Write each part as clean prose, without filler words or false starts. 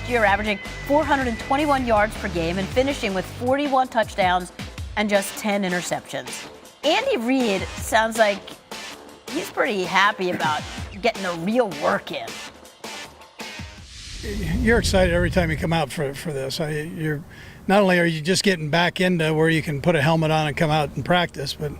last year, averaging 421 yards per game and finishing with 41 touchdowns and just 10 interceptions. Andy Reid sounds like he's pretty happy about getting the real work in. You're excited every time you come out for this. You're not only are you just getting back into where you can put a helmet on and come out and practice, but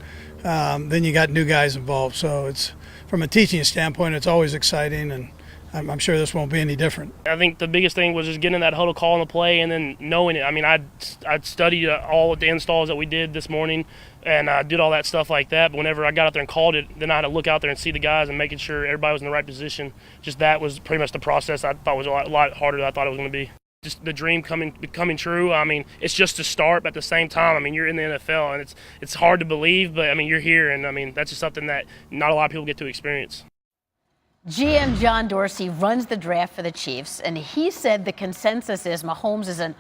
then you got new guys involved. So it's, from a teaching standpoint, it's always exciting, and I'm sure this won't be any different. I think the biggest thing was just getting in that huddle, calling the play, and then knowing it. I mean, I'd studied all of the installs that we did this morning, and I did all that stuff like that. But whenever I got out there and called it, then I had to look out there and see the guys and making sure everybody was in the right position. Just that was pretty much the process I thought was a lot harder than I thought it was going to be. Just the dream becoming true. I mean, it's just a start, but at the same time, I mean, you're in the NFL, and it's hard to believe, but I mean, you're here, and I mean, that's just something that not a lot of people get to experience. GM John Dorsey runs the draft for the Chiefs, and he said the consensus is Mahomes is an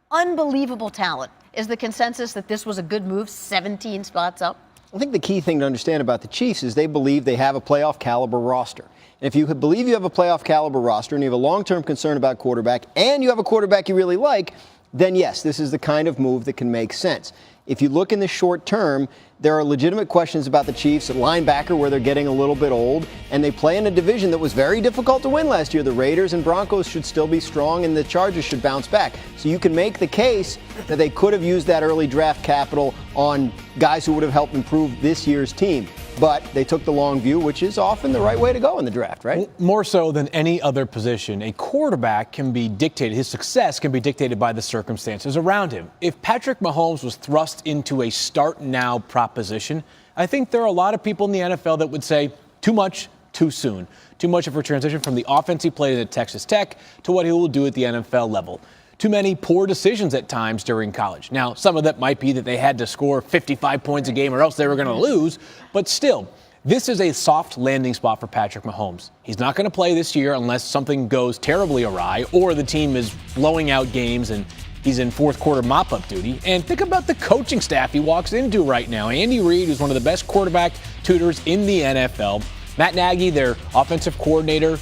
unbelievable talent. Is the consensus that this was a good move, 17 spots up? I think the key thing to understand about the Chiefs is they believe they have a playoff caliber roster. And if you believe you have a playoff caliber roster and you have a long-term concern about quarterback and you have a quarterback you really like, then yes, this is the kind of move that can make sense. If you look in the short term, there are legitimate questions about the Chiefs at linebacker where they're getting a little bit old, and they play in a division that was very difficult to win last year. The Raiders and Broncos should still be strong, and the Chargers should bounce back. So you can make the case that they could have used that early draft capital on guys who would have helped improve this year's team. But they took the long view, which is often the right way to go in the draft, right? More so than any other position, a quarterback can be dictated, his success can be dictated by the circumstances around him. If Patrick Mahomes was thrust into a start-now proposition, I think there are a lot of people in the NFL that would say too much, too soon. Too much of a transition from the offense he played at Texas Tech to what he will do at the NFL level. Too many poor decisions at times during college. Now, some of that might be that they had to score 55 points a game or else they were going to lose, but still, this is a soft landing spot for Patrick Mahomes. He's not going to play this year unless something goes terribly awry or the team is blowing out games and he's in fourth quarter mop-up duty. And think about the coaching staff he walks into right now. Andy Reid is one of the best quarterback tutors in the NFL. Matt Nagy, their offensive coordinator,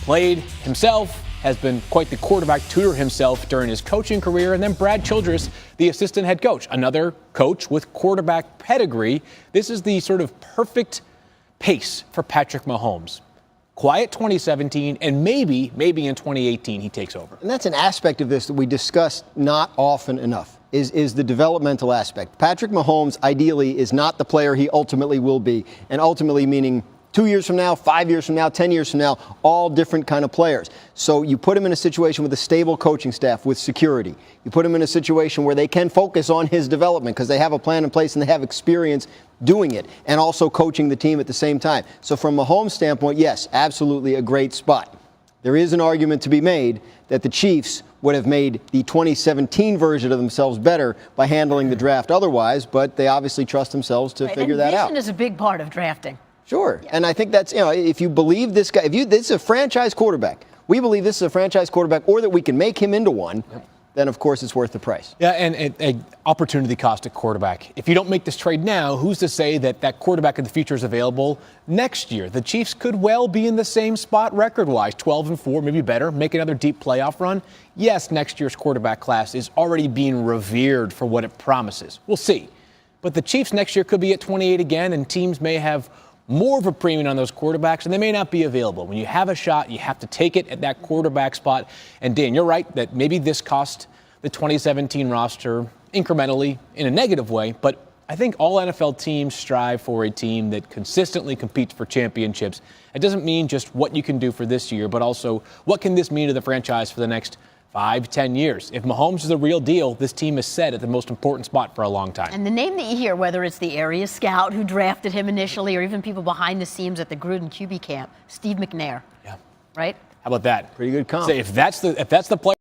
played himself, has been quite the quarterback tutor himself during his coaching career. And then Brad Childress, the assistant head coach, another coach with quarterback pedigree. This is the sort of perfect pace for Patrick Mahomes. Quiet 2017, and maybe in 2018 he takes over. And that's an aspect of this that we discuss not often enough, is the developmental aspect. Patrick Mahomes ideally is not the player he ultimately will be, and ultimately meaning 2 years from now, 5 years from now, 10 years from now, all different kind of players. So you put him in a situation with a stable coaching staff, with security. You put him in a situation where they can focus on his development because they have a plan in place and they have experience doing it and also coaching the team at the same time. So from Mahomes' standpoint, yes, absolutely a great spot. There is an argument to be made that the Chiefs would have made the 2017 version of themselves better by handling the draft otherwise, but they obviously trust themselves to figure that out. Vision is a big part of drafting. Sure. And I think that's, if you believe this guy, this is a franchise quarterback, we believe this is a franchise quarterback or that we can make him into one, then of course it's worth the price. Yeah, and an opportunity cost at quarterback. If you don't make this trade now, who's to say that quarterback of the future is available next year? The Chiefs could well be in the same spot record-wise, 12-4, maybe better, make another deep playoff run. Yes, next year's quarterback class is already being revered for what it promises. We'll see. But the Chiefs next year could be at 28 again, and teams may have more of a premium on those quarterbacks, and they may not be available. When you have a shot, you have to take it at that quarterback spot. And Dan, you're right that maybe this cost the 2017 roster incrementally in a negative way, but I think all NFL teams strive for a team that consistently competes for championships. It doesn't mean just what you can do for this year, but also what can this mean to the franchise for the next 5-10 years. If Mahomes is the real deal, this team is set at the most important spot for a long time. And the name that you hear, whether it's the area scout who drafted him initially or even people behind the scenes at the Gruden QB camp, Steve McNair. Yeah. Right? How about that? Pretty good comp. Say if that's the player